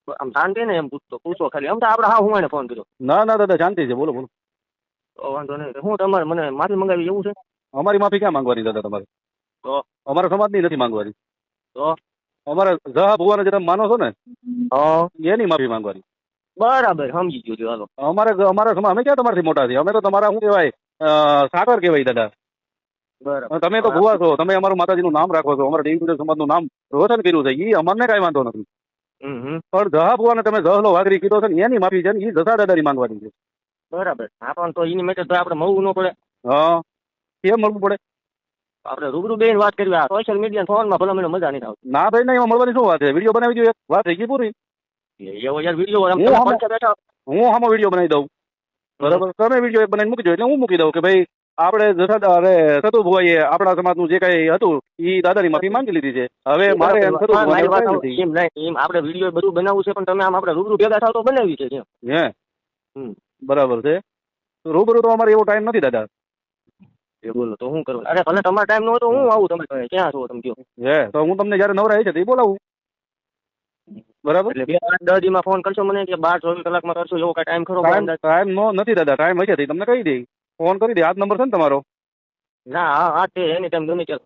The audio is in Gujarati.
આમ શાંતિ ને એમ પૂછો ખાલી આમ તો આપણે હા હું એને ફોન કર્યો. ના ના દાદા શાંતિ છે, બોલો બોલો. તો વાંધો નહીં. હું તમારે મને માફી મંગાવી એવું છે? અમારી માફી ક્યાં માંગવાની દાદા તમારે? તો અમારા સમાજની નથી માંગવાની. તો અમારા જહા ભુવાને જે તમે માનો છો ને હા એની માફી માંગવાની. બરાબર સમજી ગયો છું. હાલો અમારા સમાજ અમે ક્યાં તમારાથી મોટા છીએ? અમે તો તમારા શું કહેવાય સાગર કહેવાય દાદા. બરાબર. તમે તો ભુવા છો, તમે અમારું માતાજીનું નામ રાખો છો, અમારા દેવી સમાજનું નામ રોશન કર્યું છે, એ અમને કાંઈ વાંધો નથી. પણ જહા ભુવાને તમે જહલો વાઘરી કીધો છે ને એની માફી છે ને એ જસા દાદાની માંગવાની છે. બરાબર. આપણ તો એની મેટર તો આપણે મળવું ન પડે. હા કેમ મળવું પડે? આપણે રૂબરૂ બેન વાત કરવી. આ સોશિયલ મીડિયા ફોનમાં ભલે મને મજા નહીં આવતી. ના ભાઈ ના, એમાં મળવાની શું વાત છે? વિડીયો બનાવી દો, એક વાત થઈ ગઈ પૂરી. એવો યાર વિડીયો બેઠા હું આમાં વિડીયો બનાવી દઉં, બરાબર? તમે વિડીયો એક બનાવીને મૂકી દો એટલે હું મૂકી દઉં કે ભાઈ આપણે સતુ ભુવાઈએ આપણા સમાજનું જે કઈ હતું એ દાદાની માફી માંગી લીધી છે. હવે મારે એમ સતુ એમ આપણે વિડીયો બધું બનાવવું છે, પણ તમે આમ આપણે રૂબરૂ ભેગા થાવ તો બનાવી છે. હે બરાબર છે. રૂબરૂ તો અમારે એવો ટાઈમ નથી દાદા. એ બોલો તો શું કરું? અરે ભલે તમારો ટાઈમ ન હોય તો હું આવું. તમે ક્યાં છો તમે કહો? હે તો હું તમને જયારે નવરા છે તો એ બોલાવું, બરાબર? એટલે 2-10 દીમાં ફોન કરશો મને કે 12-24 કલાકમાં કરશો એવો કઈ ટાઈમ ખરો? ટાઈમ નો નથી દાદા, ટાઈમ હશે તમને કહી દે, ફોન કરી દે. આ નંબર છે ને તમારો? ના હા તે એની ટાઈમ ગમે ત્યારે